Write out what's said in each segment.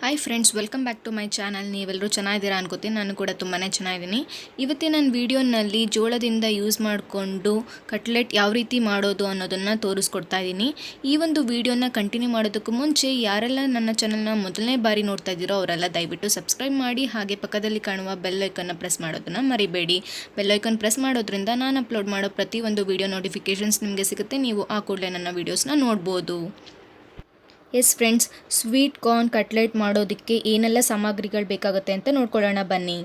Hi friends, welcome back to my channel. ನೀವೆಲ್ಲರೂ ಚೆನ್ನಾಗಿದ್ದೀರಾ ಅನ್ಕೋತೀನಿ. ನಾನು ಕೂಡ ತುಂಬಾ ಚೆನ್ನಾಗಿದ್ದೀನಿ. ಇವತ್ತಿನ ವಿಡಿಯೋನಲ್ಲಿ ಜೋಳದಿಂದ ಯೂಸ್ ಮಾಡಿಕೊಂಡು ಕಟ್ಲೆಟ್ ಯಾವ ರೀತಿ ಮಾಡೋದು ಅನ್ನೋದನ್ನು ತೋರಿಸ್ಕೊಡ್ತಾ ಇದ್ದೀನಿ. ಈ ಒಂದು ವಿಡಿಯೋನ ಕಂಟಿನ್ಯೂ ಮಾಡೋದಕ್ಕೂ ಮುಂಚೆ ಯಾರೆಲ್ಲ ನನ್ನ ಚಾನಲ್ನ ಮೊದಲನೇ ಬಾರಿ ನೋಡ್ತಾ ಇದ್ದೀರೋ ಅವರೆಲ್ಲ ದಯವಿಟ್ಟು ಸಬ್ಸ್ಕ್ರೈಬ್ ಮಾಡಿ, ಹಾಗೆ ಪಕ್ಕದಲ್ಲಿ ಕಾಣುವ ಬೆಲ್ ಐಕನ್ನ ಪ್ರೆಸ್ ಮಾಡೋದನ್ನು ಮರಿಬೇಡಿ. ಬೆಲ್ ಐಕನ್ ಪ್ರೆಸ್ ಮಾಡೋದ್ರಿಂದ ನಾನು ಅಪ್ಲೋಡ್ ಮಾಡೋ ಪ್ರತಿಯೊಂದು ವಿಡಿಯೋ ನೋಟಿಫಿಕೇಷನ್ಸ್ ನಿಮಗೆ ಸಿಗುತ್ತೆ. ನೀವು ಆ ಕೂಡಲೇ ನನ್ನ ವೀಡಿಯೋಸ್ನ ನೋಡ್ಬೋದು. S friends, sweet corn cutlet ಮಾಡೋದಕ್ಕೆ ಏನೆಲ್ಲ ಸಾಮಗ್ರಿಗಳು ಬೇಕಾಗುತ್ತೆ ಅಂತ ನೋಡ್ಕೊಳ್ಳೋಣ ಬನ್ನಿ.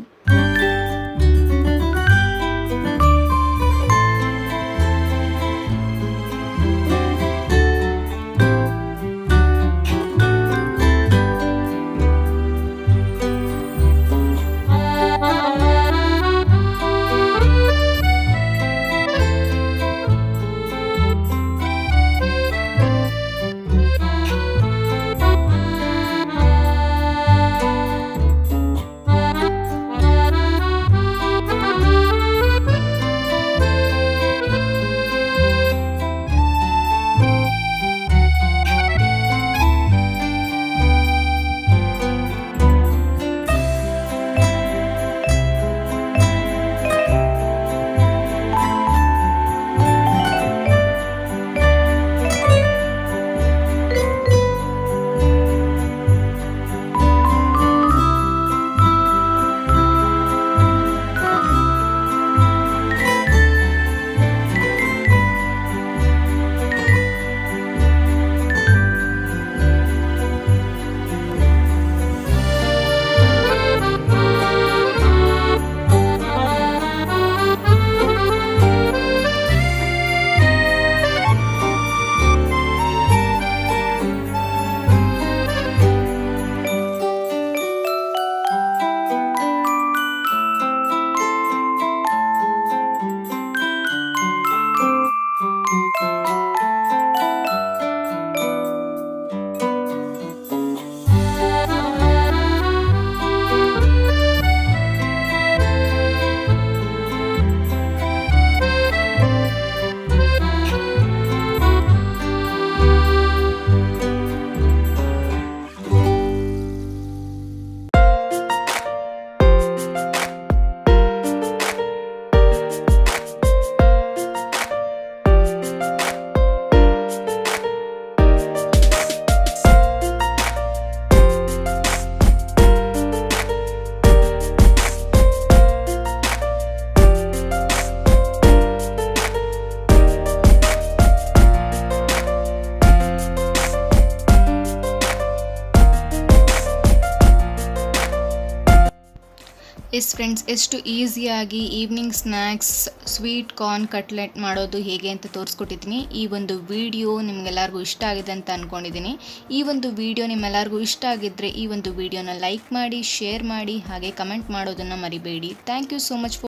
ಎಸ್ ಫ್ರೆಂಡ್ಸ್, ಎಷ್ಟು ಈಸಿಯಾಗಿ evening snacks sweet corn cutlet ಮಾಡೋದು ಹೇಗೆ ಅಂತ ತೋರಿಸ್ಕೊಟ್ಟಿದ್ದೀನಿ. ಈ ಒಂದು ವಿಡಿಯೋ ನಿಮಗೆಲ್ಲರಿಗೂ ಇಷ್ಟ ಆಗಿದೆ ಅಂತ ಅಂದ್ಕೊಂಡಿದ್ದೀನಿ. ಈ ಒಂದು ವಿಡಿಯೋ ನಿಮ್ಮೆಲ್ಲರಿಗೂ ಇಷ್ಟ ಆಗಿದ್ದರೆ ಈ ಒಂದು ವಿಡಿಯೋನ ಲೈಕ್ ಮಾಡಿ, ಶೇರ್ ಮಾಡಿ, ಹಾಗೆ ಕಮೆಂಟ್ ಮಾಡೋದನ್ನು ಮರಿಬೇಡಿ. Thank you so much for